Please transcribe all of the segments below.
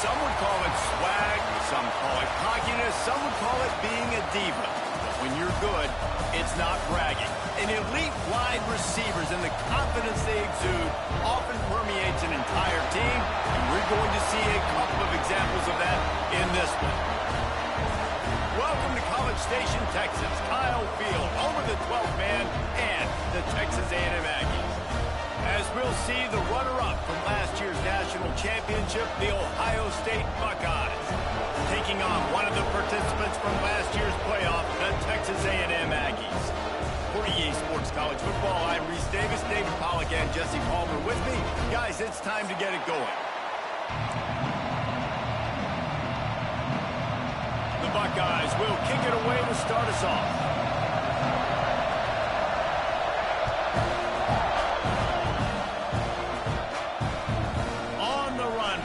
Some would call it swag, some call it cockiness, some would call it being a diva. But when you're good, it's not bragging. An elite wide receivers and the confidence they exude often permeates an entire team, and we're going to see a couple of examples of that in this one. Welcome to College Station, Texas. Kyle Field, home of the 12th man and the Texas A&M Aggies. As we'll see, the runner-up from last year's national championship, the Ohio State Buckeyes, taking on one of the participants from last year's playoff, the Texas A&M Aggies. For EA Sports College Football, I'm Reese Davis, David Pollack, and Jesse Palmer with me. Guys, it's time to get it going. The Buckeyes will kick it away to start us off.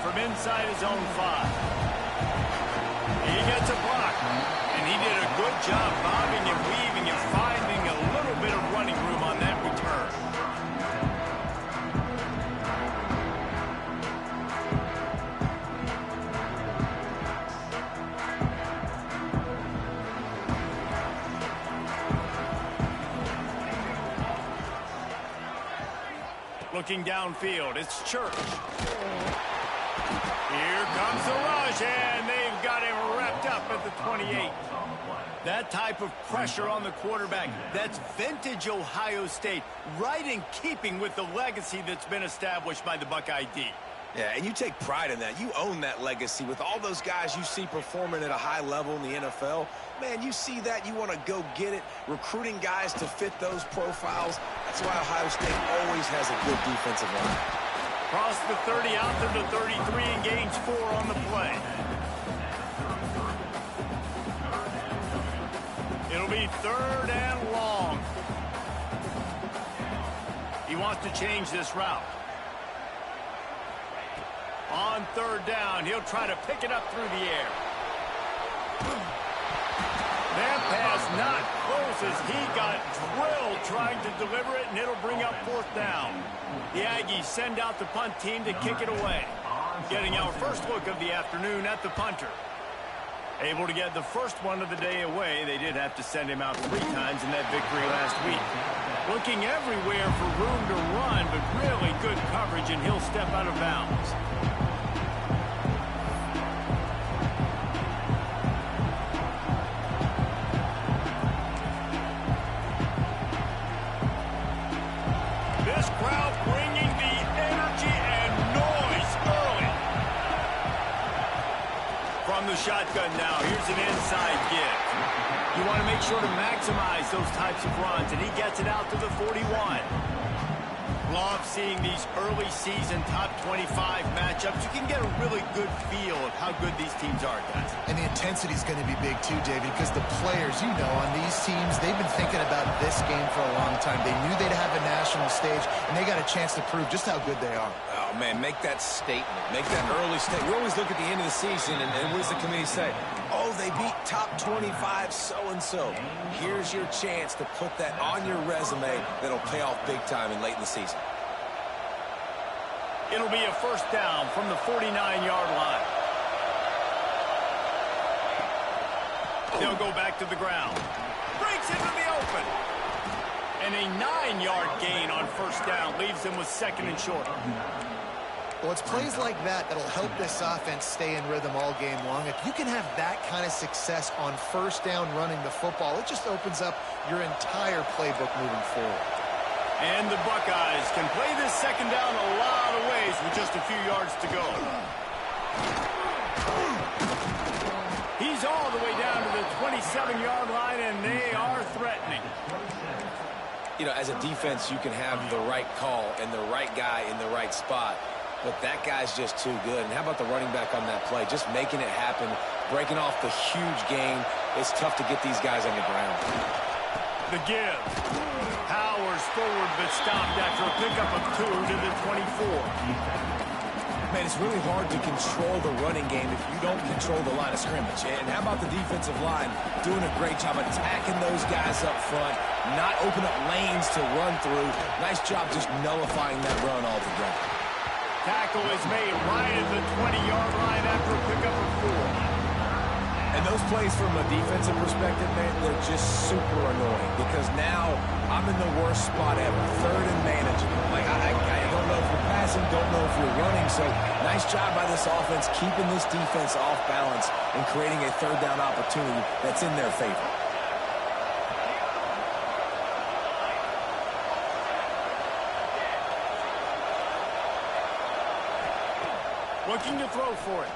Inside his own 5. He gets a block, and he did a good job bobbing and weaving and finding a little bit of running room on that return. Looking downfield, it's Church. Here comes the rush, and they've got him wrapped up at the 28. That type of pressure on the quarterback, that's vintage Ohio State, right in keeping with the legacy that's been established by the Buckeye D. Yeah, and you take pride in that. You own that legacy with all those guys you see performing at a high level in the NFL. Man, you see that, you want to go get it, recruiting guys to fit those profiles. That's why Ohio State always has a good defensive line. Across the 30, out to the 33, and gains 4 on the play. It'll be 3rd and long. He wants to change this route. On 3rd down, he'll try to pick it up through the air. That pass not close as he got drilled trying to deliver it, and it'll bring up 4th down. The Aggies send out the punt team to kick it away. Getting our first look of the afternoon at the punter. Able to get the first one of the day away. They did have to send him out 3 times in that victory last week. Looking everywhere for room to run, but really good coverage, and he'll step out of bounds. The shotgun now. Here's an inside give. You want to make sure to maximize those types of runs, and he gets it out to the 41. Love seeing these early season top 25 matchups. You can get a really good feel of how good these teams are, guys. And the intensity is going to be big too, David, because the players, you know, on these teams, they've been thinking about this game for a long time. They knew they'd have a national stage, and they got a chance to prove just how good they are. Oh, man, make that statement. Make that early statement. We always look at the end of the season, and what does the committee say? Oh, they beat top 25 so-and-so. Here's your chance to put that on your resume that'll pay off big time and late in the season. It'll be a 1st down from the 49-yard line. They'll go back to the ground. Breaks into the open. And a 9-yard gain on 1st down leaves them with 2nd and short. Well, it's plays like that that'll help this offense stay in rhythm all game long. If you can have that kind of success on 1st down running the football, it just opens up your entire playbook moving forward. And the Buckeyes can play this 2nd down a lot of ways with just a few yards to go. He's all the way down to the 27-yard line, and they are threatening. You know, as a defense, you can have the right call and the right guy in the right spot, but that guy's just too good. And how about the running back on that play? Just making it happen, breaking off the huge gain. It's tough to get these guys on the ground. The give. Powers forward, but stopped after a pickup of 2 to the 24. Man, it's really hard to control the running game if you don't control the line of scrimmage. And how about the defensive line doing a great job attacking those guys up front, not open up lanes to run through. Nice job just nullifying that run altogether. Tackle is made right at the 20-yard line after a plays from a defensive perspective, man, they're just super annoying because now I'm in the worst spot ever, third and manageable. Like, I don't know if you're passing, don't know if you're running, so nice job by this offense keeping this defense off balance and creating a third down opportunity that's in their favor. Looking to throw for it.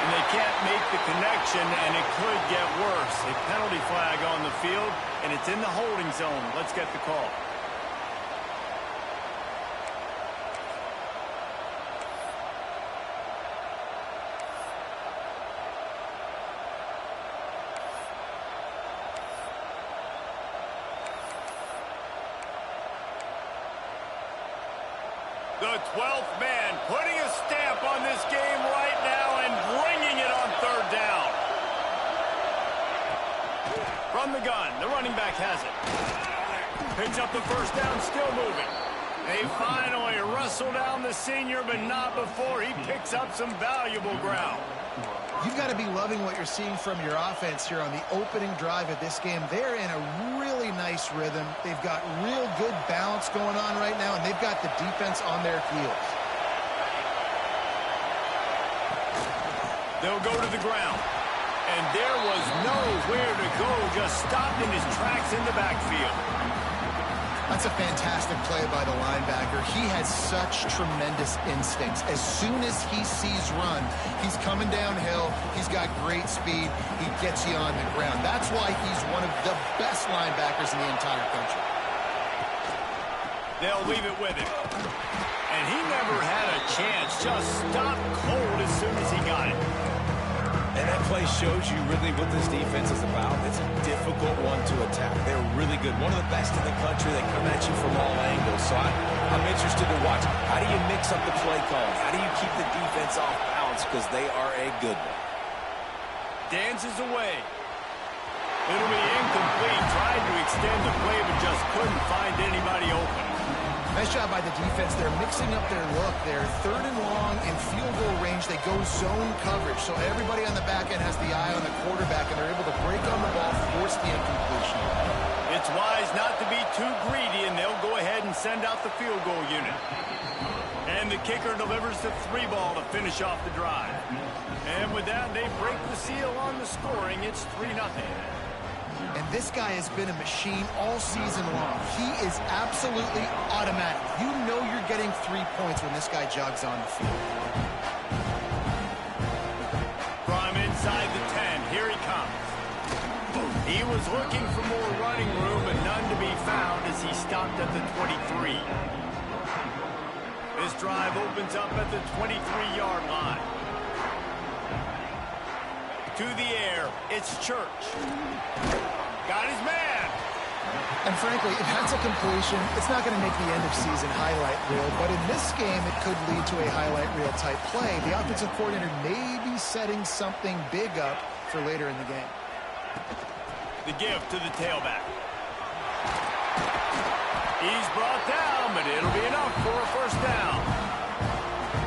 And they can't make the connection, and it could get worse. A penalty flag on the field, and it's in the holding zone. Let's get the call. The 12th man putting a stamp on this game right now and bringing it on third down. From the gun, the running back has it. Picks up the first down, still moving. They finally wrestle down the senior, but not before he picks up some valuable ground. You've got to be loving what you're seeing from your offense here on the opening drive of this game. They're in a really nice rhythm. They've got real good balance going on right now, and they've got the defense on their heels. They'll go to the ground. And there was nowhere to go, just stopped in his tracks in the backfield. That's a fantastic play by the linebacker. He has such tremendous instincts. As soon as he sees run, he's coming downhill. He's got great speed. He gets you on the ground. That's why he's one of the best linebackers in the entire country. They'll leave it with him. And he never had a chance. Just stopped cold as soon as he got it. And that play shows you really what this defense is about. It's a difficult one to attack. They're really good. One of the best in the country. They come at you from all angles. So I'm interested to watch. How do you mix up the play calling? How do you keep the defense off balance? Because they are a good one. Dances away. It'll be incomplete. Tried to extend the play, but just couldn't find anybody open. Nice job by the defense. They're mixing up their look. They're third and long in field goal range. They go zone coverage. So everybody on the back end has the eye on the quarterback, and they're able to break on the ball, force the incompletion. It's wise not to be too greedy, and they'll go ahead and send out the field goal unit. And the kicker delivers the 3-ball to finish off the drive. And with that, they break the seal on the scoring. It's 3-0. And this guy has been a machine all season long. He is absolutely automatic. You know you're getting 3 points when this guy jogs on the field. From inside the 10, here he comes. He was looking for more running room, but none to be found as he stopped at the 23. This drive opens up at the 23-yard line. To the air, it's Church. Got his man. And frankly, if that's a completion, it's not going to make the end of season highlight reel. But in this game, it could lead to a highlight reel type play. The offensive coordinator may be setting something big up for later in the game. The give to the tailback. He's brought down, but it'll be enough for a first down.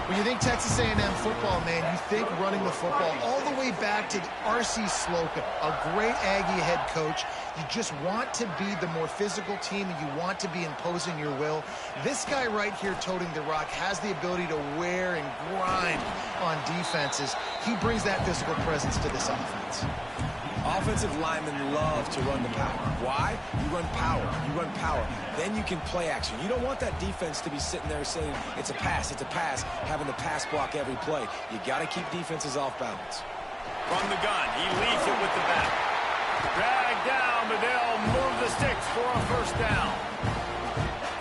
When you think Texas A&M football, man, you think running the football all the way back to R.C. Slocum, a great Aggie head coach. You just want to be the more physical team, and you want to be imposing your will. This guy right here toting the rock has the ability to wear and grind on defenses. He brings that physical presence to this offense. Offensive linemen love to run the power. Why? You run power. You run power. Then you can play action. You don't want that defense to be sitting there saying, it's a pass, having to pass block every play. You got to keep defenses off balance. From the gun, he leaves it with the back. Dragged down, but they'll move the sticks for a first down.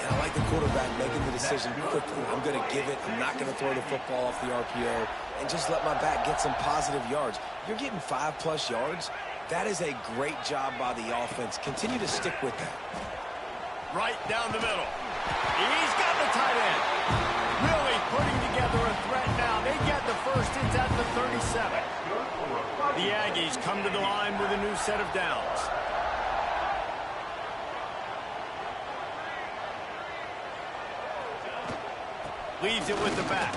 And I like the quarterback making the decision quickly. I'm going to give it. I'm not going to throw the football off the RPO and just let my back get some positive yards. You're getting 5+ yards. That is a great job by the offense. Continue to stick with that. Right down the middle. He's got the tight end. Really putting together a threat now. They get the first. It's at the 37. The Aggies come to the line with a new set of downs. Leaves it with the back.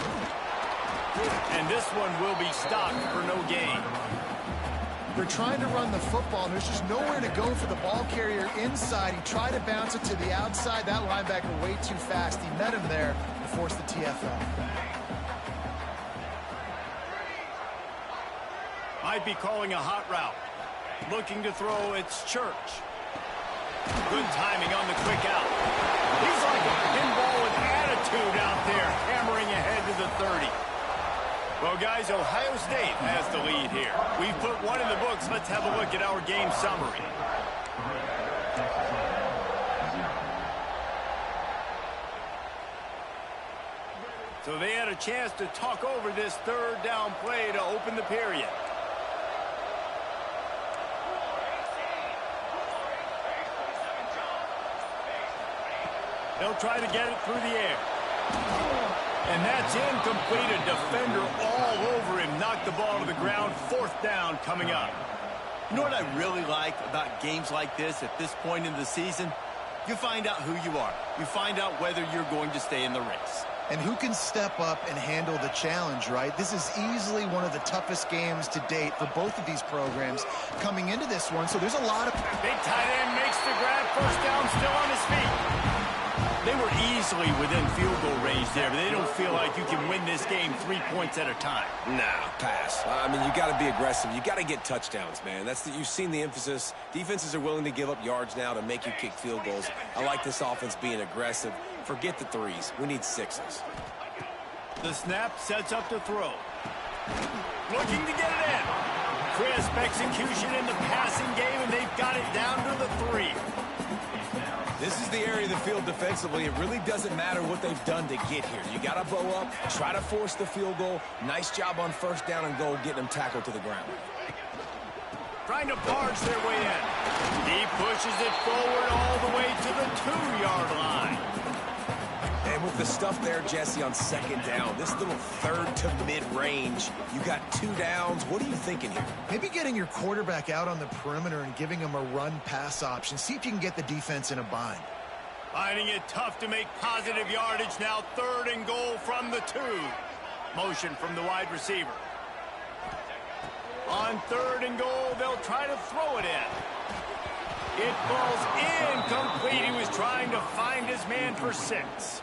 And this one will be stopped for no gain. They're trying to run the football, and there's just nowhere to go for the ball carrier inside. He tried to bounce it to the outside. That linebacker way too fast. He met him there and forced the TFL. Might be calling a hot route. Looking to throw, it's Church. Good timing on the quick out. He's like a pinball with attitude out there, hammering ahead to the 30. Well, guys, Ohio State has the lead here. We've put one in the books. Let's have a look at our game summary. So they had a chance to talk over this third down play to open the period. They'll try to get it through the air. And that's incomplete. A defender all over him. Knocked the ball to the ground. Fourth down coming up. You know what I really like about games like this at this point in the season? You find out who you are. You find out whether you're going to stay in the race. And who can step up and handle the challenge, right? This is easily one of the toughest games to date for both of these programs coming into this one. So there's a lot of... Big tight end makes the grab. First down, still on his feet. They were easily within field goal range there, but they don't feel like you can win this game 3 points at a time. Nah, pass. I mean, you got to be aggressive. You got to get touchdowns, man. You've seen the emphasis. Defenses are willing to give up yards now to make you kick field goals. I like this offense being aggressive. Forget the threes. We need sixes. The snap sets up to throw. Looking to get it in. Crisp execution in the passing game, and they've got it down to the 3. This is the area of the field defensively. It really doesn't matter what they've done to get here. You got to bow up, try to force the field goal. Nice job on first down and goal, getting them tackled to the ground. Trying to barge their way in. He pushes it forward all the way to the 2-yard line. And with the stuff there, Jesse, on second down, this little third to mid-range, you got 2 downs. What are you thinking here? Maybe getting your quarterback out on the perimeter and giving him a run-pass option. See if you can get the defense in a bind. Finding it tough to make positive yardage now. 3rd and goal from the 2. Motion from the wide receiver. On 3rd and goal, they'll try to throw it in. It falls incomplete. He was trying to find his man for 6.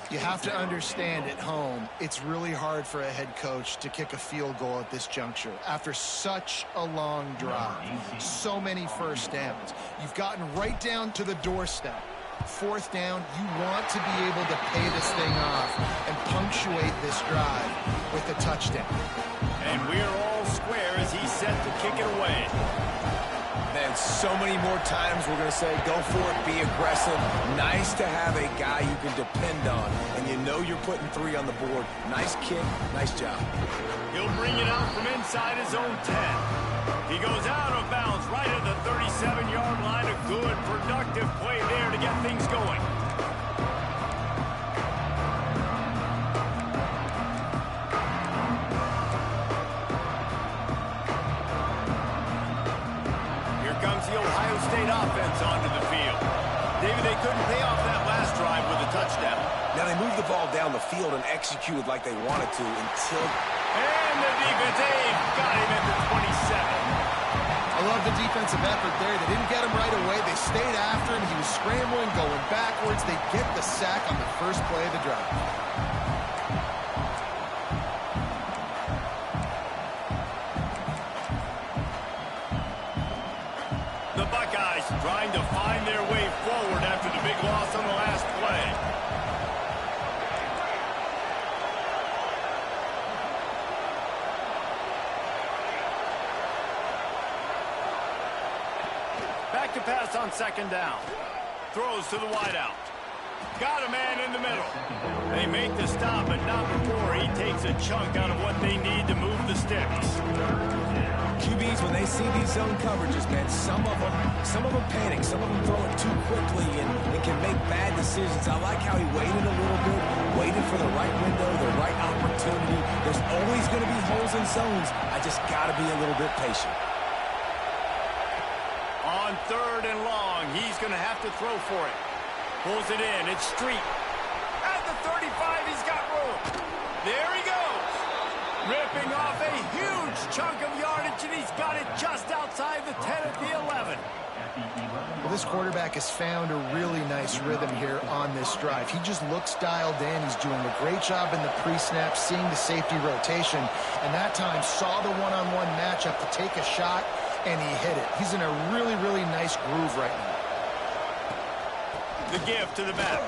You have to understand at home, it's really hard for a head coach to kick a field goal at this juncture. After such a long drive, so many first downs, you've gotten right down to the doorstep. 4th down, you want to be able to pay this thing off and punctuate this drive with a touchdown. And we're all square as he's set to kick it away. Man, so many more times we're going to say, go for it, be aggressive. Nice to have a guy you can depend on, and you know you're putting 3 on the board. Nice kick, nice job. He'll bring it out from inside his own 10. He goes out of bounds right at the 37-yard line. A good, productive play there to get things going. Comes the Ohio State offense onto the field. David, they couldn't pay off that last drive with a touchdown. Now they moved the ball down the field and executed like they wanted to until... And the defense, they've got him at the 27. I love the defensive effort there. They didn't get him right away. They stayed after him. He was scrambling, going backwards. They get the sack on the first play of the drive. Trying to find their way forward after the big loss on the last play. Back to pass on 2nd down. Throws to the wideout. Got a man in the middle. They make the stop, but not before he takes a chunk out of what they need to move the sticks. QBs, when they see these zone coverages, man, some of them panic. Some of them throw it too quickly and can make bad decisions. I like how he waited a little bit, waited for the right window, the right opportunity. There's always going to be holes in zones. I just got to be a little bit patient. On 3rd and long, he's going to have to throw for it. Pulls it in. It's Street. At the 35, he's got room. There he goes. Ripping off a huge chunk of yardage, and he's got it just outside the 10 at the 11. Well, this quarterback has found a really nice rhythm here on this drive. He just looks dialed in. He's doing a great job in the pre-snap, seeing the safety rotation, and that time saw the one-on-one matchup to take a shot, and he hit it. He's in a really, really nice groove right now. The give to the back.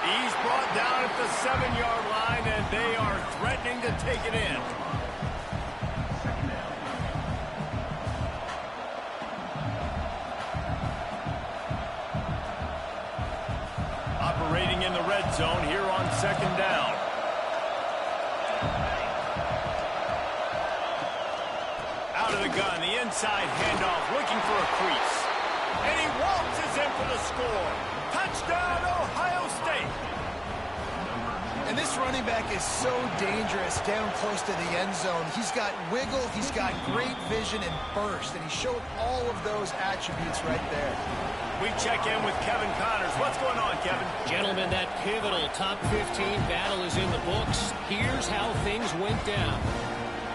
He's brought down at the 7-yard line, and they are threatening to take it in. Operating in the red zone here on 2nd down. Out of the gun, the inside handoff, looking for a crease. And he waltzes in for the score. Touchdown, Ohio State. And this running back is so dangerous down close to the end zone. He's got wiggle, he's got great vision and burst, and he showed all of those attributes right there. We check in with Kevin Connors. What's going on, Kevin? Gentlemen, that pivotal top 15 battle is in the books. Here's how things went down.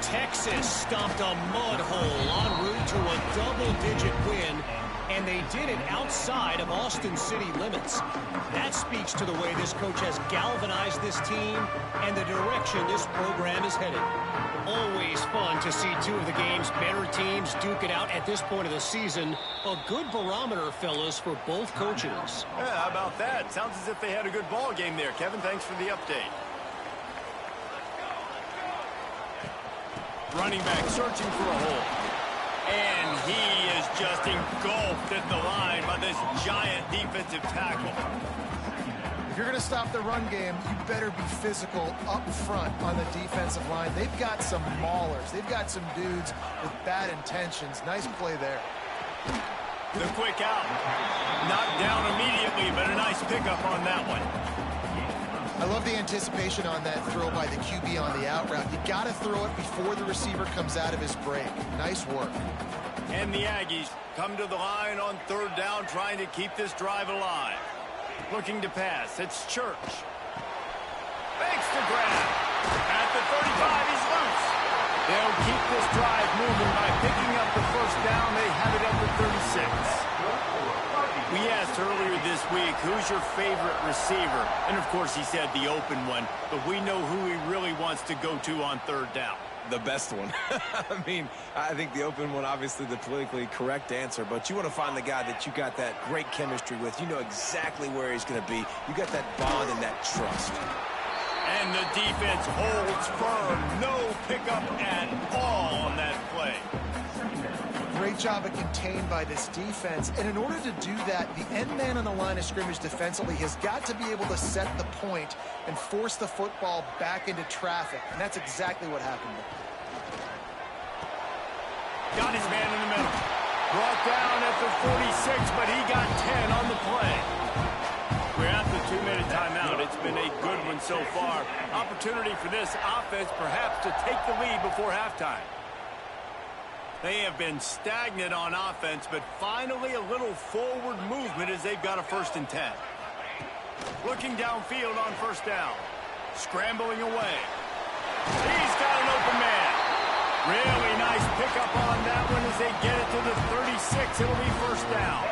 Texas stomped a mud hole en route to a double-digit win, and they did it outside of Austin City limits. That speaks to the way this coach has galvanized this team and the direction this program is headed. Always fun to see two of the game's better teams duke it out at this point of the season. A good barometer, fellas, for both coaches. Yeah, how about that? Sounds as if they had a good ball game there. Kevin, thanks for the update. Running back searching for a hole. And he is just engulfed at the line by this giant defensive tackle. If you're going to stop the run game, you better be physical up front on the defensive line. They've got some maulers. They've got some dudes with bad intentions. Nice play there. The quick out. Knocked down immediately, but a nice pickup on that one. I love the anticipation on that throw by the QB on the out route. You got to throw it before the receiver comes out of his break. Nice work. And the Aggies come to the line on 3rd down, trying to keep this drive alive. Looking to pass. It's Church. Fakes the grab. At the 35, he's loose. They'll keep this drive moving by picking up the 1st down. They have it at the 36. We asked earlier this week, who's your favorite receiver? And, of course, he said the open one. But we know who he really wants to go to on 3rd down. The best one. I mean, I think the open one, obviously the politically correct answer, but you want to find the guy that you got that great chemistry with. You know exactly where he's going to be. You got that bond and that trust. And the defense holds firm. No pickup at all on that play. Great job of contained by this defense. And in order to do that, the end man on the line of scrimmage defensively has got to be able to set the point and force the football back into traffic. And that's exactly what happened there. Got his man in the middle. Brought down at the 46, but he got 10 on the play. We're at the 2-minute timeout. It's been a good one so far. Opportunity for this offense perhaps to take the lead before halftime. They have been stagnant on offense, but finally a little forward movement as they've got a 1st and 10. Looking downfield on 1st down. Scrambling away. He's got an open man. Really nice pickup on that one as they get it to the 36. It'll be 1st down.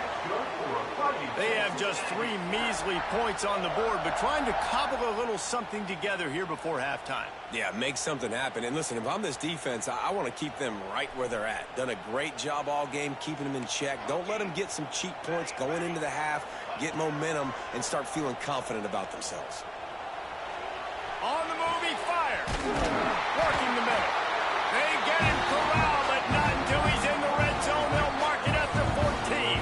They have just 3 measly points on the board, but trying to cobble a little something together here before halftime. Yeah, make something happen. And listen, if I'm this defense, I want to keep them right where they're at. Done a great job all game keeping them in check. Don't let them get some cheap points going into the half, get momentum, and start feeling confident about themselves. On the move, he fires. Working the middle. They get him corralled, but not until he's in the red zone. They'll mark it at the 14.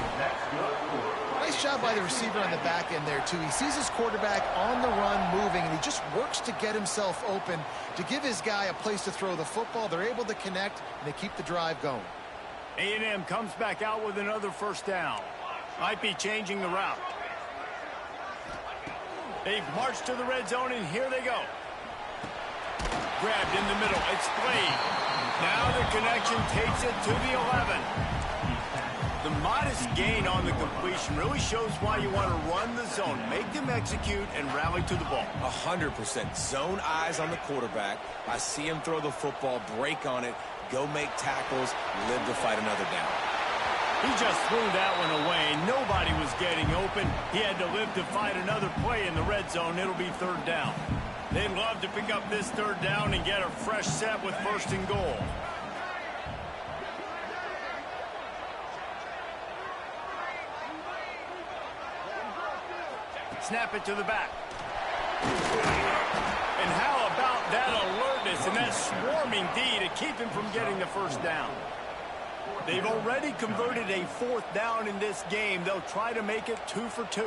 Nice job by the receiver on the back end there, too. He sees his quarterback on the run moving, and he just works to get himself open to give his guy a place to throw the football. They're able to connect, and they keep the drive going. A&M comes back out with another 1st down. Might be changing the route. They've marched to the red zone, and here they go. Grabbed in the middle. It's Blade. Now the connection takes it to the 11. The modest gain on the completion really shows why you want to run the zone. Make them execute and rally to the ball. 100%. Zone eyes on the quarterback. I see him throw the football, break on it, go make tackles, live to fight another down. He just threw that one away. Nobody was getting open. He had to live to fight another play in the red zone. It'll be third down. They'd love to pick up this third down and get a fresh set with first and goal. Snap it to the back. And how about that alertness and that swarming D to keep him from getting the first down? They've already converted a fourth down in this game. They'll try to make it 2 for 2.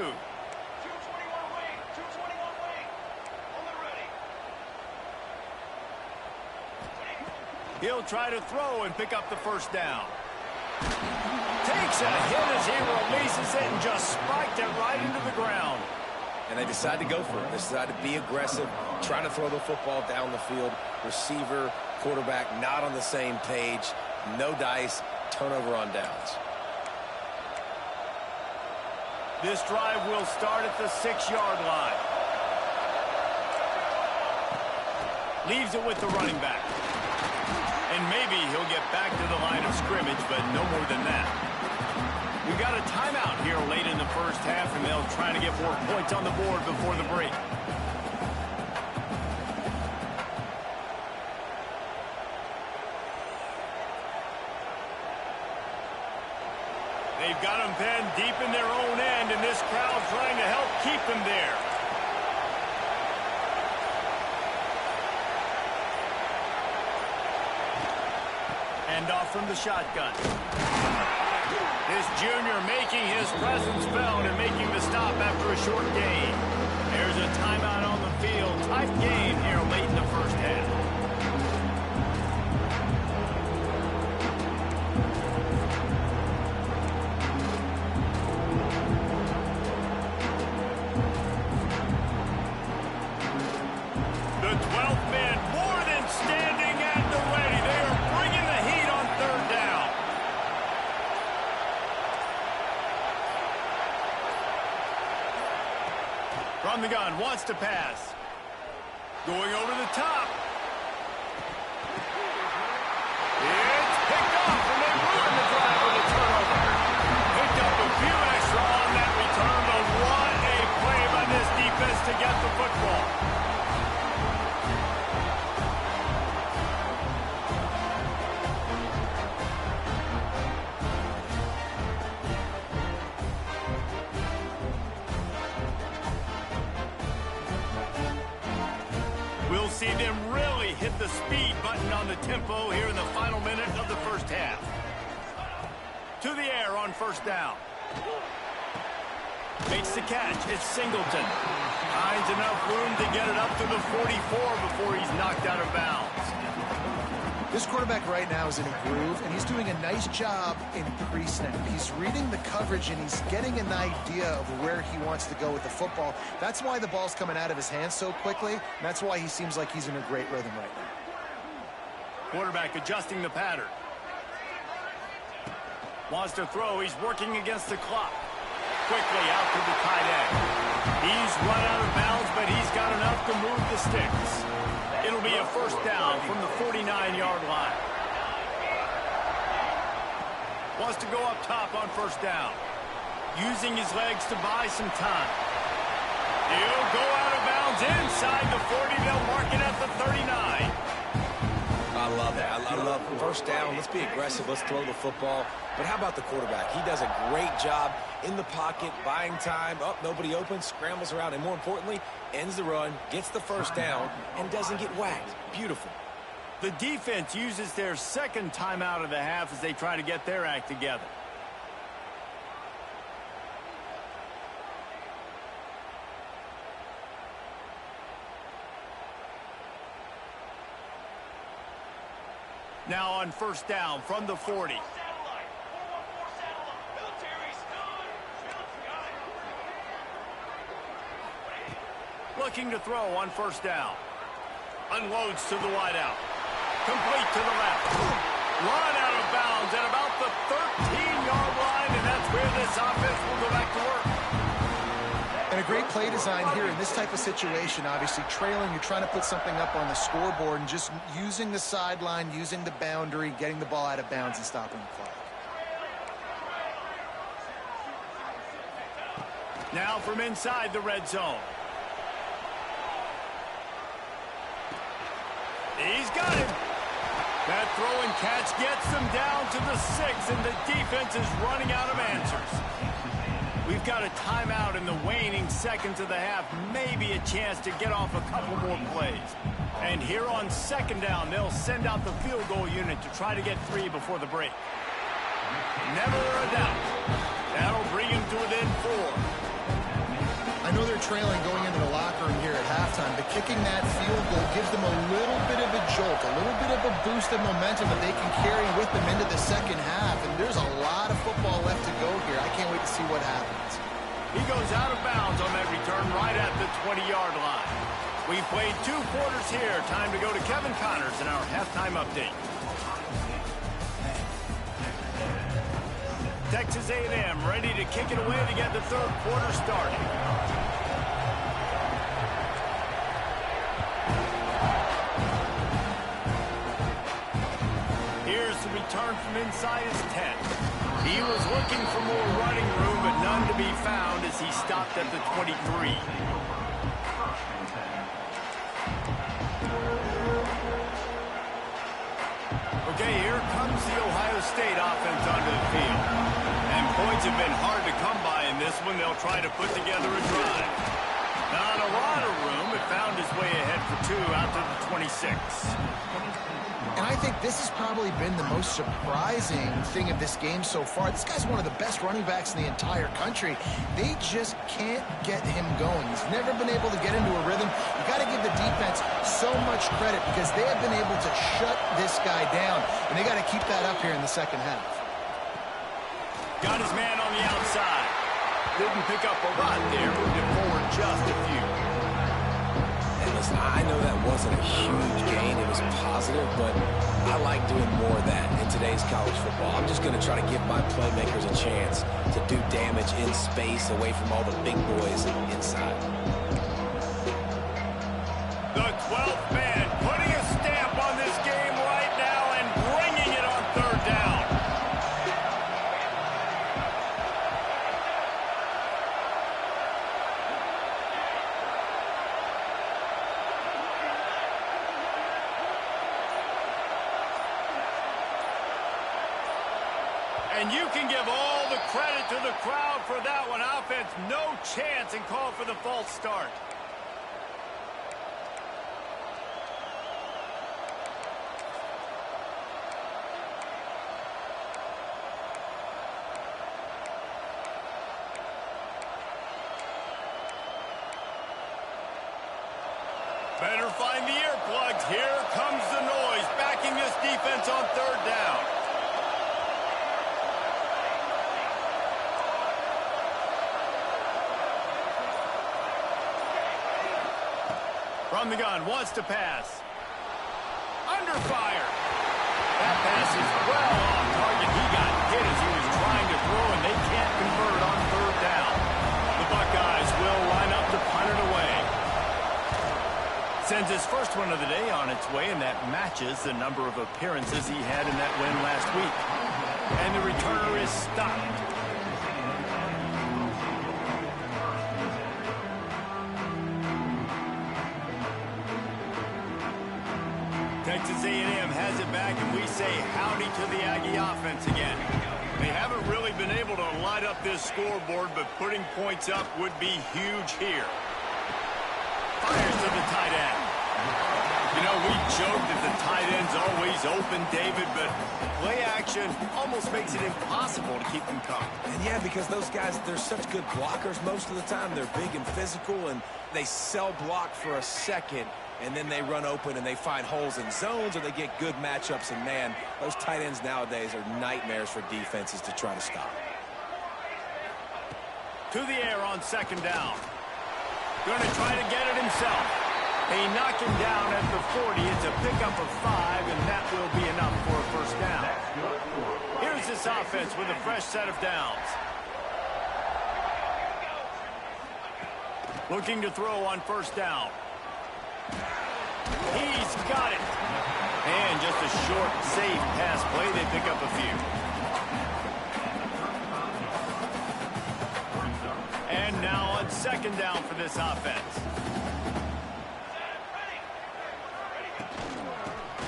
He'll try to throw and pick up the first down. Takes a hit as he releases it and just spiked it right into the ground. And they decide to go for it. They decide to be aggressive, try to throw the football down the field. Receiver, quarterback, not on the same page. No dice, turnover on downs. This drive will start at the 6-yard line. Leaves it with the running back. And maybe he'll get back to the line of scrimmage, but no more than that. We've got a timeout here late in the first half, and they'll try to get more points on the board before the break. They've got them pinned deep in their own end, and this crowd trying to help keep them there. Hand off from the shotgun. This junior making his presence felt and making the stop after a short gain. There's a timeout on the field. Tight game here late in the first half. The 12th man more than standing at the ready. They are bringing the heat on third down. From the gun, wants to pass. Going over the top. It's picked off, and they ruined the drive with a turnover. Picked up a few extra on that return, but what a play by this defense to get the football. We'll see them really hit the speed button on the tempo here in the final minute of the first half. To the air on first down. Makes the catch. It's Singleton. Finds enough room to get it up to the 44 before he's knocked out of bounds. This quarterback right now is in a groove, and he's doing a nice job in pre-snap. He's reading the coverage, and he's getting an idea of where he wants to go with the football. That's why the ball's coming out of his hands so quickly, and that's why he seems like he's in a great rhythm right now. Quarterback adjusting the pattern. Wants to throw. He's working against the clock. Quickly out to the tight end. He's run out of bounds, but he's got enough to move the sticks. It'll be a first down from the 49-yard line. Wants to go up top on first down. Using his legs to buy some time. He'll go out of bounds inside the 40. They'll mark it at the 39. I love that. I love first down. Let's be aggressive. Let's throw the football. But how about the quarterback? He does a great job in the pocket, buying time. Oh, nobody open, scrambles around, and more importantly, ends the run, gets the first down, and doesn't get whacked. Beautiful. The defense uses their second timeout of the half as they try to get their act together. Now on first down from the 40. Looking to throw on first down. Unloads to the wideout. Complete to the left. Run out of bounds at about the 13-yard line, where this offense will go back to work. And a great play design here in this type of situation. Obviously, trailing, you're trying to put something up on the scoreboard and just using the sideline, using the boundary, getting the ball out of bounds and stopping the clock. Now from inside the red zone. He's got him. That throw and catch gets them down to the 6, and the defense is running out of answers. We've got a timeout in the waning seconds of the half. Maybe a chance to get off a couple more plays. And here on second down, they'll send out the field goal unit to try to get 3 before the break. Never a doubt. That'll bring him to within 4. I know they're trailing going into the locker room here at halftime, but kicking that field goal gives them a little bit of a jolt, a little bit of a boost of momentum that they can carry with them into the second half. And there's a lot of football left to go here. I can't wait to see what happens. He goes out of bounds on that return right at the 20-yard line. We've played 2 quarters here. Time to go to Kevin Connors in our halftime update. Texas A&M ready to kick it away to get the third quarter started. Here's the return from inside his 10. He was looking for more running room, but none to be found as he stopped at the 23. Okay, here comes the Ohio State offense onto the field. And points have been hard to come by in this one. They'll try to put together a drive. Not a lot of room, but found his way ahead for 2 out to the 26. And I think this has probably been the most surprising thing of this game so far. This guy's one of the best running backs in the entire country. They just can't get him going. He's never been able to get into a rhythm. You got to give the defense so much credit because they have been able to shut this guy down, and they got to keep that up here in the second half. Got his man on the outside. Didn't pick up a lot there. Moved it forward just a few. And listen, I know that wasn't a huge gain. It was positive, but I like doing more of that in today's college football. I'm just going to try to give my playmakers a chance to do damage in space away from all the big boys inside. The 12th man putting a stamp on this game right now and bringing it on third down. And you can give all the credit to the crowd for that one. Offense, no chance, and call for the false start. Better find the earplugs. Here comes the noise, backing this defense on third down. From the gun, wants to pass. Under fire. That pass is well off target. He got hit as he was trying to throw, and they can't convert on third down. The Buckeyes will line up to punt it away. Sends his first one of the day on its way, and that matches the number of appearances he had in that win last week. And the returner is stopped. Texas A&M has it back, and we say howdy to the Aggie offense again. They haven't really been able to light up this scoreboard, but putting points up would be huge here. Fires to the tight end. You know, we joke that the tight end's always open, David, but play action almost makes it impossible to keep them coming. And yeah, because those guys, they're such good blockers most of the time. They're big and physical, and they sell block for a second, and then they run open and they find holes in zones, or they get good matchups. And man, those tight ends nowadays are nightmares for defenses to try to stop. To the air on second down. Going to try to get it himself. They knock him down at the 40. It's a pickup of 5, and that will be enough for a first down. Here's this offense with a fresh set of downs. Looking to throw on first down. He's got it. And just a short, safe pass play. They pick up a few. And now on second down for this offense.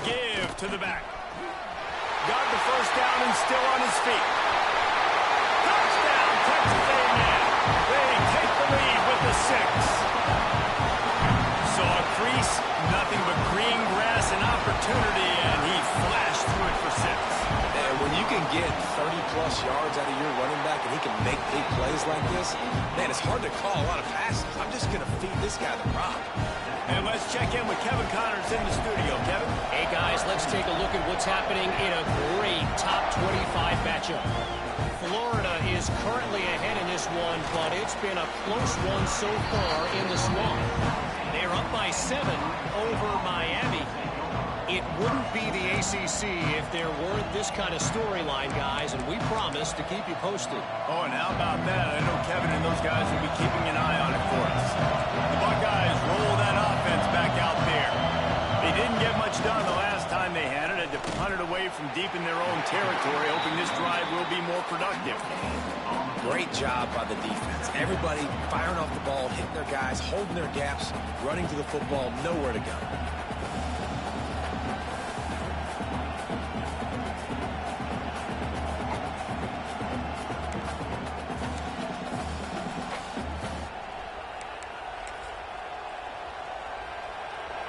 Give to the back. Got the first down and still on his feet. Touchdown, Texas A&M. They take the lead with the 6. Saw a crease, nothing but green grass and opportunity, and he flashed through it for 6. And when you can get 30-plus yards out of your running back and he can make big plays like this, man, it's hard to call a lot of passes. I'm just going to feed this guy the rock. And let's check in with Kevin Connors in the studio. Kevin? Hey, guys, let's take a look at what's happening in a great top 25 matchup. Florida is currently ahead in this one, but it's been a close one so far in the Swamp. They're up by 7 over Miami. It wouldn't be the ACC if there weren't this kind of storyline, guys, and we promise to keep you posted. Oh, and how about that? I know Kevin and those guys will be keeping an eye on it for us. The Buckeyes roll that offense back out there. They didn't get much done the last time they had it. Had to punt it away from deep in their own territory, hoping this drive will be more productive. Great job by the defense. Everybody firing off the ball, hitting their guys, holding their gaps, running to the football, nowhere to go.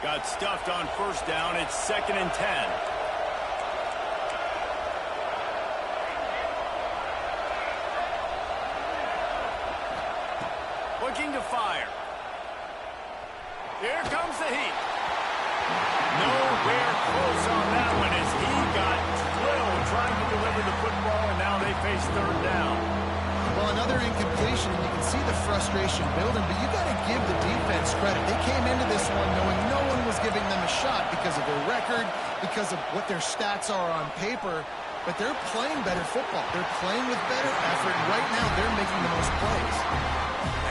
Got stuffed on first down. It's 2nd and 10. Looking to fire. Here comes the heat. Nowhere close on that one as he got drilled trying to deliver the football, and now they face 3rd down. Well, another incompletion, and you can see the frustration building, but you got to give the defense credit. They came into this one knowing no one was giving them a shot because of their record, because of what their stats are on paper, but they're playing better football. They're playing with better effort. Right now, they're making the most plays.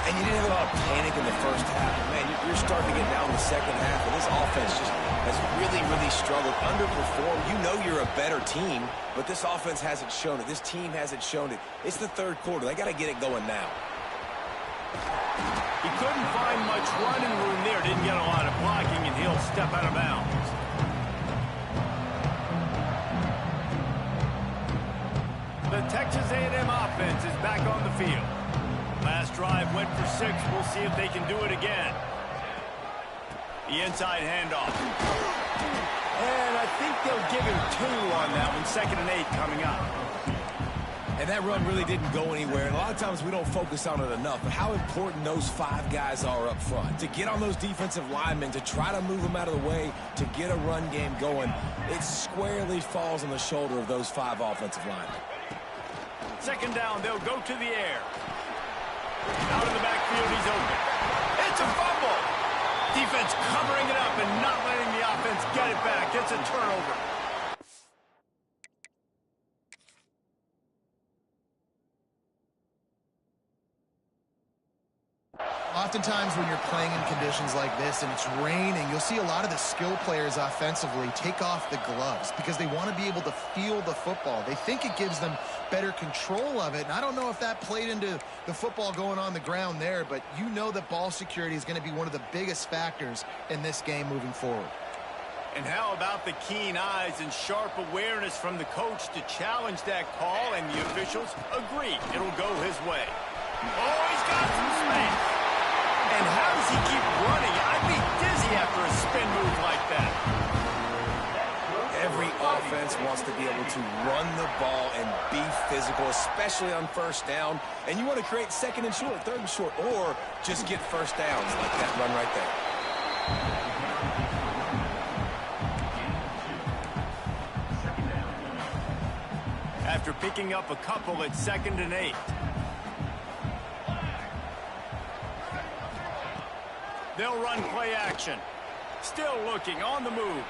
And you didn't have a lot of panic in the first half. Man, you're starting to get down in the second half, and this offense just has really, really struggled, underperformed. You know you're a better team, but this offense hasn't shown it. This team hasn't shown it. It's the 3rd quarter. They got to get it going now. He couldn't find much running room there. Didn't get a lot of blocking, and he'll step out of bounds. The Texas A&M offense is back on the field. Last drive went for 6. We'll see if they can do it again. The inside handoff. And I think they'll give him 2 on that one. 2nd and 8 coming up. And that run really didn't go anywhere. And a lot of times we don't focus on it enough. But how important those 5 guys are up front. To get on those defensive linemen, to try to move them out of the way, to get a run game going, it squarely falls on the shoulder of those 5 offensive linemen. 2nd down, they'll go to the air. Out of the backfield, he's open. It's a fumble. Defense covering it up and not letting the offense get it back. It's a turnover. Oftentimes when you're playing in conditions like this and it's raining, you'll see a lot of the skill players offensively take off the gloves because they want to be able to feel the football. They think it gives them better control of it. And I don't know if that played into the football going on the ground there, but you know that ball security is going to be one of the biggest factors in this game moving forward. And how about the keen eyes and sharp awareness from the coach to challenge that call, and the officials agree it'll go his way. Oh, he's got some space. And how does he keep running? I'd be dizzy after a spin move like that. Every offense wants to be able to run the ball and be physical, especially on first down. And you want to create 2nd and short, 3rd and short, or just get first downs like that run right there. After picking up a couple, it's 2nd and 8. They'll run play action. Still looking on the move.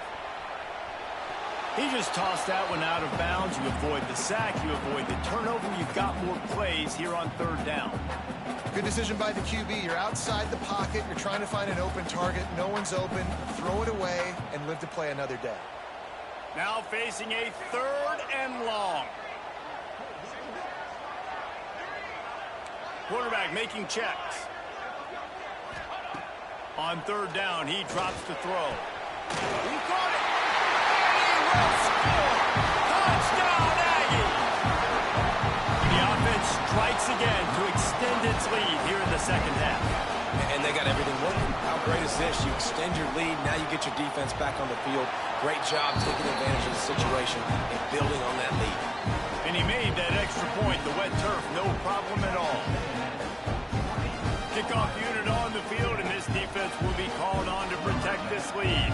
He just tossed that one out of bounds. You avoid the sack, you avoid the turnover. You've got more plays here on third down. Good decision by the QB. You're outside the pocket. You're trying to find an open target. No one's open. Throw it away and live to play another day. Now facing a third and long. Quarterback making checks. On third down, he drops to throw. He caught it. And he will score. Touchdown, Aggie. The offense strikes again to extend its lead here in the second half. And they got everything working. How great is this? You extend your lead. Now you get your defense back on the field. Great job taking advantage of the situation and building on that lead. And he made that extra point. The wet turf, no problem at all. Kickoff unit on the field, and this defense will be called on to protect this lead.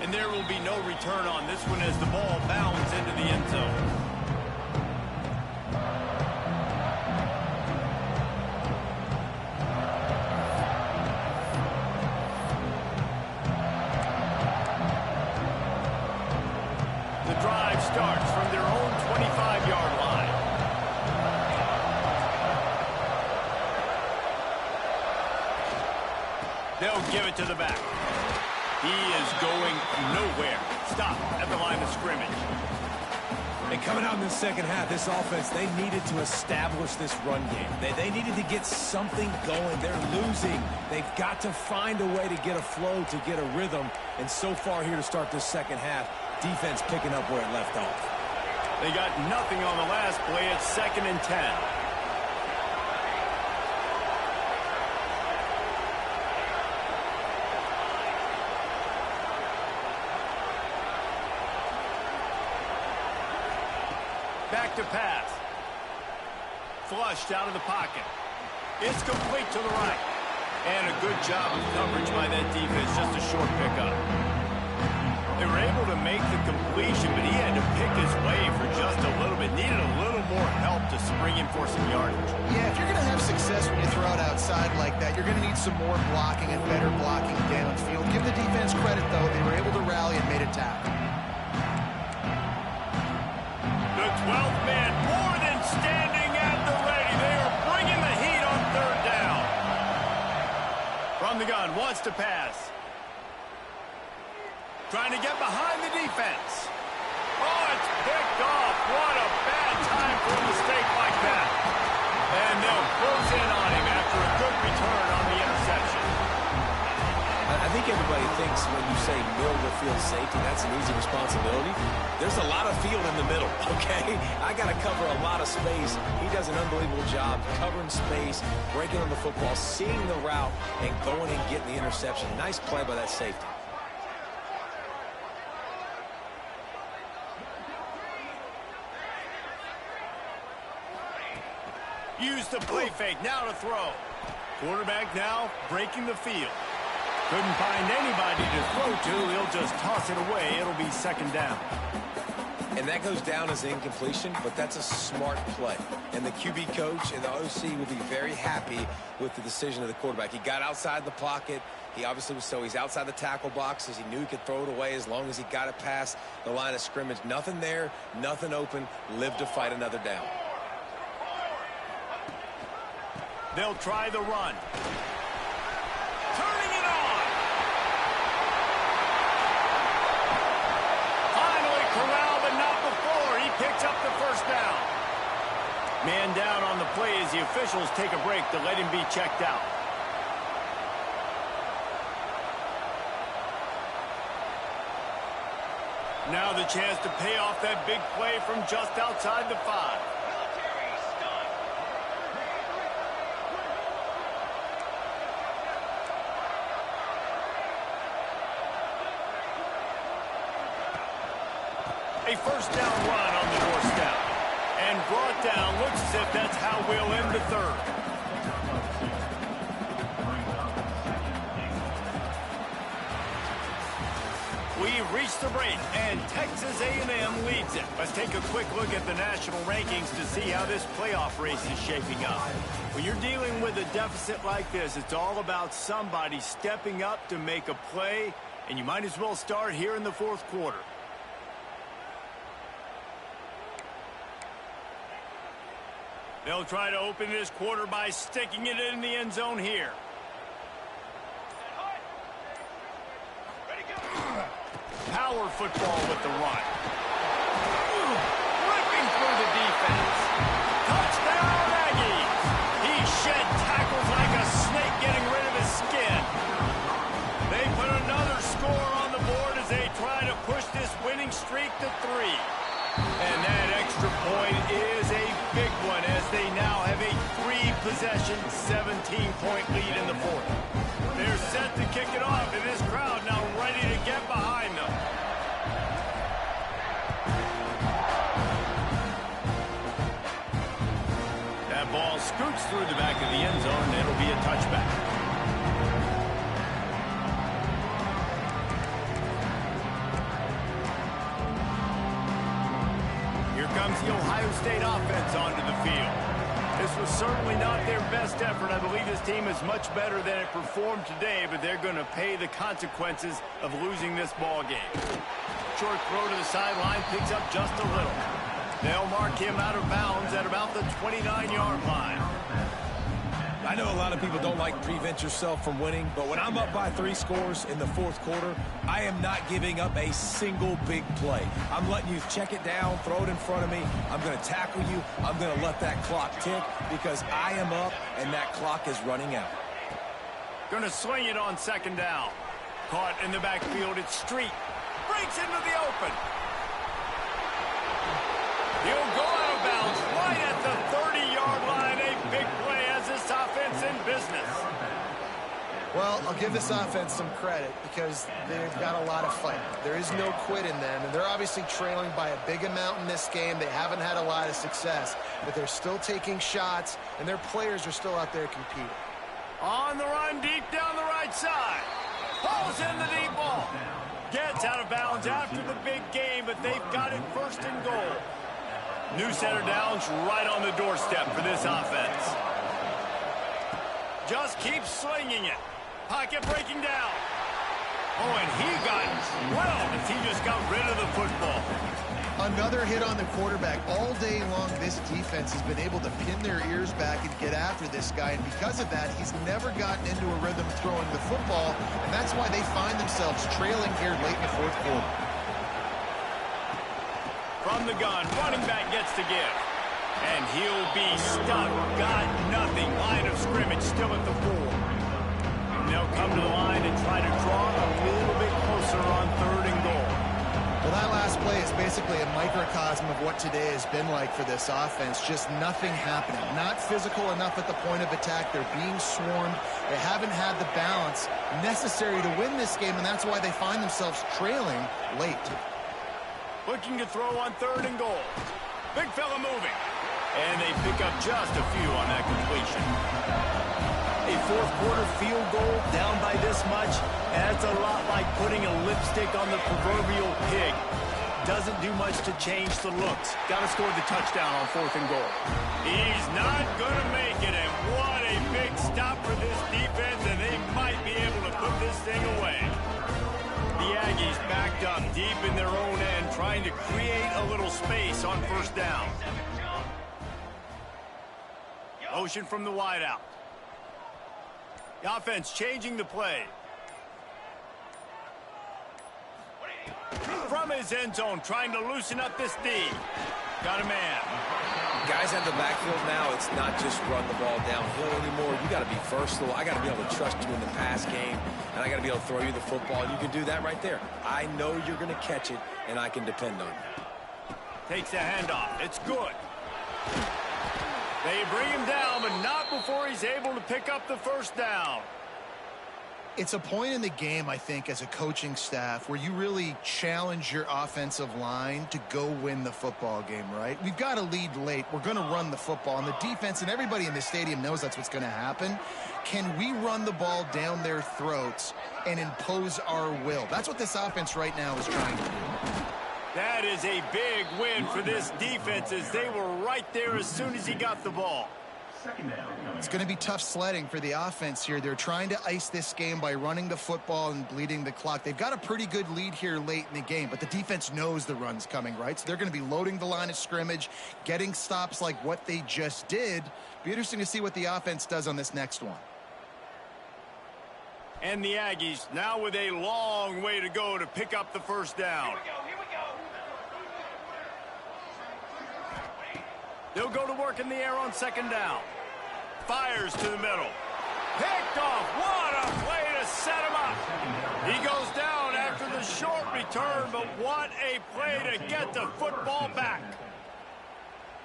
And there will be no return on this one as the ball bounds into the end zone. Starts from their own 25-yard line. They'll give it to the back. He is going nowhere. Stop at the line of scrimmage. And coming out in the second half, this offense, they needed to establish this run game. They needed to get something going. They're losing. They've got to find a way to get a flow, to get a rhythm. And so far here to start this second half, defense picking up where it left off. They got nothing on the last play. It's 2nd and 10. Back to pass. Flushed out of the pocket. It's complete to the right. And a good job of coverage by that defense. Just a short pickup. They were able to make the completion, but he had to pick his way for just a little bit. Needed a little more help to spring him for some yardage. Yeah, if you're going to have success when you throw it outside like that, you're going to need some more blocking and better blocking downfield. Give the defense credit, though. They were able to rally and made a tackle. The 12th man more than standing at the ready. They are bringing the heat on third down. From the gun, wants to pass. Trying to get behind the defense. Oh, it's picked off. What a bad time for a mistake like that. And they'll close in on him after a good return on the interception. I think everybody thinks when you say middle of the field safety, that's an easy responsibility. There's a lot of field in the middle, okay? I got to cover a lot of space. He does an unbelievable job covering space, breaking on the football, seeing the route, and going and getting the interception. Nice play by that safety. Use the play fake, now to throw. Quarterback now breaking the field. Couldn't find anybody to throw to. He'll just toss it away. It'll be 2nd down. And that goes down as incompletion, but that's a smart play. And the QB coach and the OC will be very happy with the decision of the quarterback. He got outside the pocket. He obviously was he's outside the tackle boxes. He knew he could throw it away as long as he got it past the line of scrimmage. Nothing there, nothing open. Live to fight another down. They'll try the run. Turning it on. Finally corralled, but not before. He picks up the 1st down. Man down on the play as the officials take a break to let him be checked out. Now the chance to pay off that big play from just outside the 5. A 1st down run on the doorstep. And brought down. Looks as if that's how we'll end the 3rd. We We've reached the break, and Texas A&M leads it. Let's take a quick look at the national rankings to see how this playoff race is shaping up. When you're dealing with a deficit like this, it's all about somebody stepping up to make a play, and you might as well start here in the fourth quarter. They'll try to open this quarter by sticking it in the end zone here. Power football with the run. Ripping through the defense. Touchdown, Aggies. He shed tackles like a snake getting rid of his skin. They put another score on the board as they try to push this winning streak to 3. And that extra point is a big one as they now have a 3-possession, 17-point lead in the fourth. They're set to kick it off, and this crowd now ready to get behind them. That ball scoots through the back of the end zone, and it'll be a touchback. Here comes the Ohio State offense onto the field. This was certainly not their best effort. I believe this team is much better than it performed today, but they're going to pay the consequences of losing this ball game. Short throw to the sideline, picks up just a little. They'll mark him out of bounds at about the 29-yard line. I know a lot of people don't like to prevent yourself from winning, but when I'm up by 3 scores in the fourth quarter, I am not giving up a single big play. I'm letting you check it down, throw it in front of me. I'm going to tackle you. I'm going to let that clock tick because I am up and that clock is running out. Going to swing it on second down. Caught in the backfield. It's Street. Breaks into the open. He'll go out of bounds right at the 30-yard line. A big play as this offense in business. Well, I'll give this offense some credit because they've got a lot of fight. There is no quit in them, and they're obviously trailing by a big amount in this game. They haven't had a lot of success, but they're still taking shots, and their players are still out there competing. On the run, deep down the right side. Pulls in the deep ball. Gets out of bounds after the big game, but they've got it first and goal. New center downs right on the doorstep for this offense. Just keeps swinging it. Pocket breaking down. Oh, and he got well as he just got rid of the football. Another hit on the quarterback. All day long, this defense has been able to pin their ears back and get after this guy, and because of that, he's never gotten into a rhythm throwing the football, and that's why they find themselves trailing here late in the fourth quarter. From the gun, running back gets to give. And he'll be stuck. Got nothing. Line of scrimmage still at the 4. And they'll come to the line and try to draw a little bit closer on third and goal. Well, that last play is basically a microcosm of what today has been like for this offense. Just nothing happening. Not physical enough at the point of attack. They're being swarmed. They haven't had the balance necessary to win this game, and that's why they find themselves trailing late. Looking to throw on third and goal. Big fella moving. And they pick up just a few on that completion. A fourth quarter field goal down by this much, that's a lot like putting a lipstick on the proverbial pig. Doesn't do much to change the looks. Got to score the touchdown on fourth and goal. He's not going to make it, and what a big stop for this defense, and they might be able to put this thing away. The Aggies backed up deep in their own end, trying to create a little space on first down. Motion from the wideout. The offense changing the play. From his end zone, trying to loosen up this D. Got a man. Guys at the backfield now, it's not just run the ball downhill anymore. You got to be versatile. I got to be able to trust you in the pass game, and I got to be able to throw you the football. You can do that right there. I know you're going to catch it, and I can depend on you. Takes the handoff. It's good. They bring him down, but not before he's able to pick up the first down. It's a point in the game, I think, as a coaching staff where you really challenge your offensive line to go win the football game, right? We've got to lead late. We're going to run the football, and the defense and everybody in the stadium knows that's what's going to happen. can we run the ball down their throats and impose our will? That's what this offense right now is trying to do. That is a big win for this defense as they were right there as soon as he got the ball. It's going to be tough sledding for the offense here. They're trying to ice this game by running the football and bleeding the clock. They've got a pretty good lead here late in the game, but the defense knows the run's coming, right? So they're going to be loading the line of scrimmage, getting stops like what they just did. Be interesting to see what the offense does on this next one. And the Aggies now with a long way to go to pick up the first down. They'll go to work in the air on second down. Fires to the middle. Picked off. What a play to set him up. He goes down after the short return, but what a play to get the football back.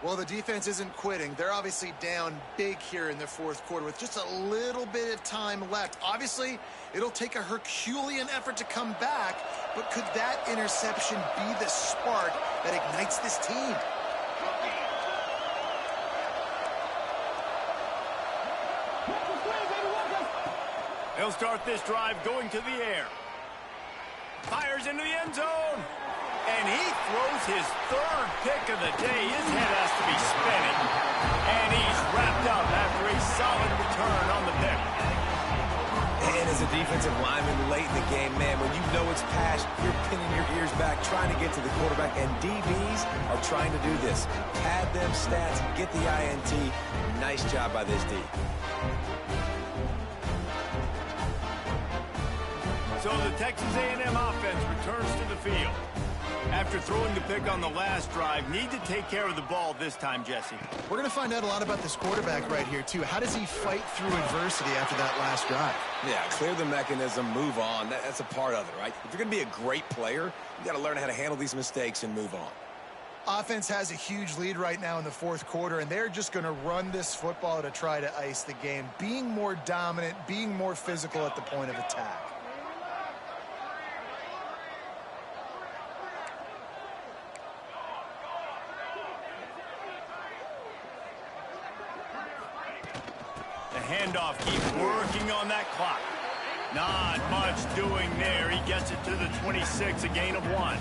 Well, the defense isn't quitting. They're obviously down big here in the fourth quarter with just a little bit of time left. Obviously, it'll take a Herculean effort to come back, but could that interception be the spark that ignites this team? He'll start this drive going to the air. Fires into the end zone. And he throws his third pick of the day. His head has to be spinning. And he's wrapped up after a solid return on the pick. And as a defensive lineman late in the game, man, when you know it's passed, you're pinning your ears back, trying to get to the quarterback. And DBs are trying to do this. Pad them stats, get the INT. Nice job by this D. So the Texas A&M offense returns to the field. After throwing the pick on the last drive, need to take care of the ball this time, Jesse. We're going to find out a lot about this quarterback right here, too. How does he fight through adversity after that last drive? Yeah, clear the mechanism, move on. That's a part of it, right? If you're going to be a great player, you got to learn how to handle these mistakes and move on. Offense has a huge lead right now in the fourth quarter, and they're just going to run this football to try to ice the game, being more dominant, being more physical at the point of attack. Handoff keeps working on that clock. Not much doing there. He gets it to the 26, a gain of 1.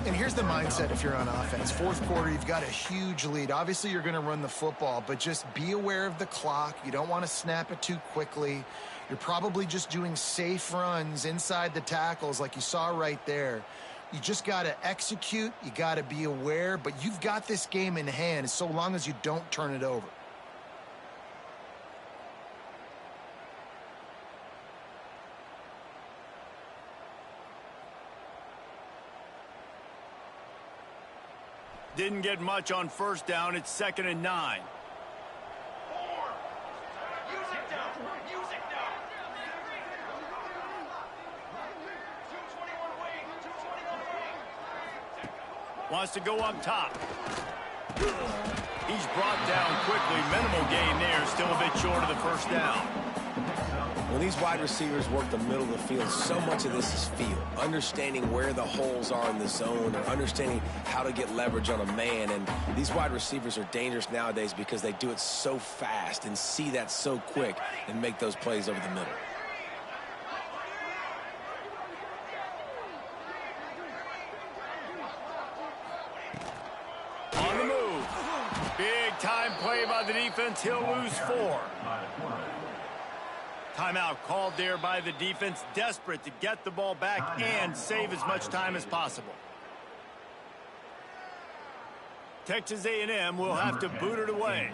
And here's the mindset if you're on offense. Fourth quarter, you've got a huge lead. Obviously, you're going to run the football, but just be aware of the clock. You don't want to snap it too quickly. You're probably just doing safe runs inside the tackles like you saw right there. You just got to execute. You got to be aware, but you've got this game in hand so long as you don't turn it over. Didn't get much on first down. It's 2nd and 9. Wants to go up top. He's brought down quickly. Minimal gain there. Still a bit short of the first down. When these wide receivers work the middle of the field, so much of this is feel. Understanding where the holes are in the zone, or understanding how to get leverage on a man. And these wide receivers are dangerous nowadays because they do it so fast and see that so quick and make those plays over the middle. On the move. Big time play by the defense. He'll lose 4. Timeout called there by the defense, desperate to get the ball back and save as much time as possible. Texas A&M will have to boot it away.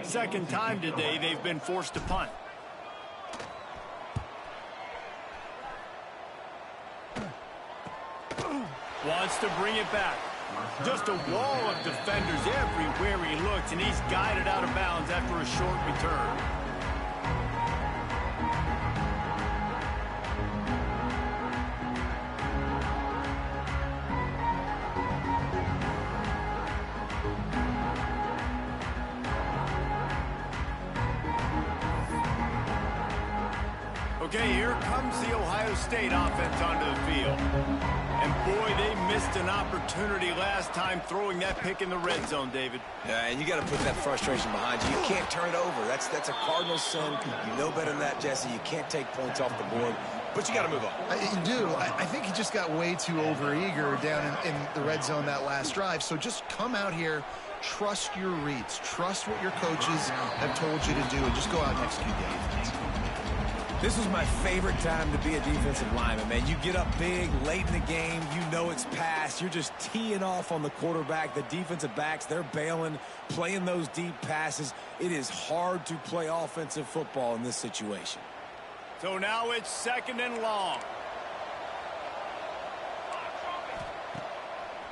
Second time today they've been forced to punt. Wants to bring it back. Just a wall of defenders everywhere he looks, and he's guided out of bounds after a short return. Okay, here comes the Ohio State offense onto the field. And boy, they missed an opportunity last time throwing that pick in the red zone, David. Yeah, and you got to put that frustration behind you. You can't turn it over. That's a cardinal sin. You know better than that, Jesse. You can't take points off the board, but you got to move on. You do. I think he just got way too overeager down in the red zone that last drive. So just come out here, trust your reads, trust what your coaches have told you to do, and just go out and execute the offense. This was my favorite time to be a defensive lineman, man. You get up big, late in the game, you know it's past. You're just teeing off on the quarterback. The defensive backs, they're bailing, playing those deep passes. It is hard to play offensive football in this situation. So now it's 2nd and long.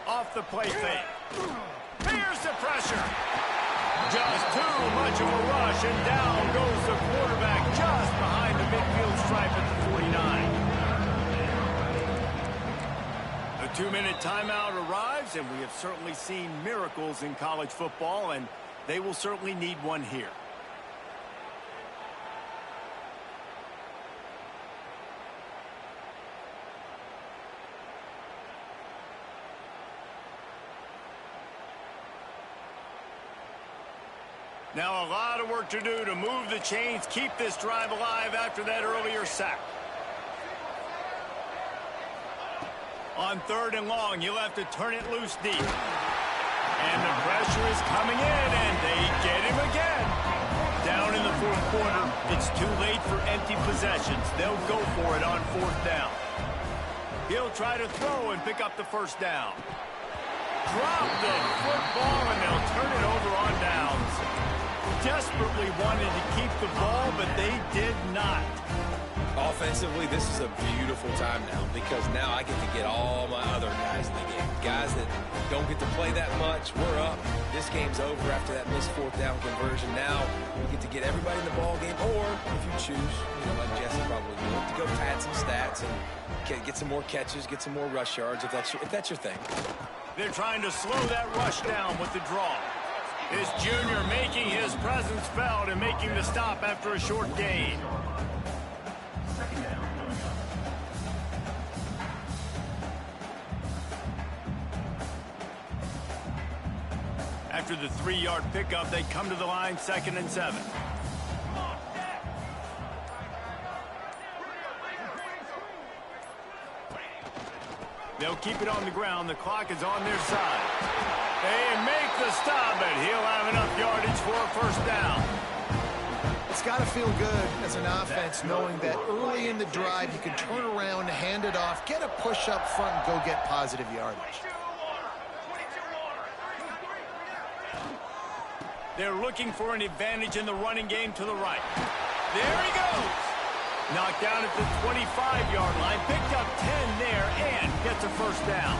Off the play fake. Here's the pressure. Just too much of a rush, and down goes the quarterback just behind the midfield stripe at the 49. The 2-minute timeout arrives, and we have certainly seen miracles in college football, and they will certainly need one here. Now a lot of work to do to move the chains, keep this drive alive after that earlier sack. On 3rd and long, you'll have to turn it loose deep. And the pressure is coming in, and they get him again. Down in the 4th quarter, it's too late for empty possessions. They'll go for it on 4th down. He'll try to throw and pick up the 1st down. Drop the football, and they'll turn it over on downs. Desperately wanted to keep the ball, but they did not. Offensively, this is a beautiful time now because now I get to get all my other guys in the game. Guys that don't get to play that much, we're up. This game's over after that missed 4th down conversion. Now we get to get everybody in the ball game, or if you choose, like Jesse probably would, to go pad some stats and get some more catches, get some more rush yards if that's your thing. They're trying to slow that rush down with the draw. This junior making his presence felt and making the stop after a short gain. After the 3-yard pickup, they come to the line, 2nd and 7. They'll keep it on the ground. The clock is on their side. They make the stop, and he'll have enough yardage for a 1st down. It's got to feel good as an offense knowing that early in the drive you can turn around, hand it off, get a push up front, and go get positive yardage. They're looking for an advantage in the running game to the right. There he goes. Knocked down at the 25-yard line, picked up 10 there, and gets a 1st down.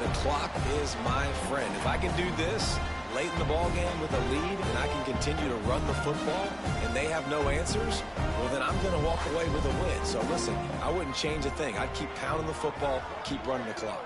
The clock is my friend. If I can do this late in the ball game with a lead and I can continue to run the football and they have no answers, well, then I'm going to walk away with a win. So, listen, I wouldn't change a thing. I'd keep pounding the football, keep running the clock.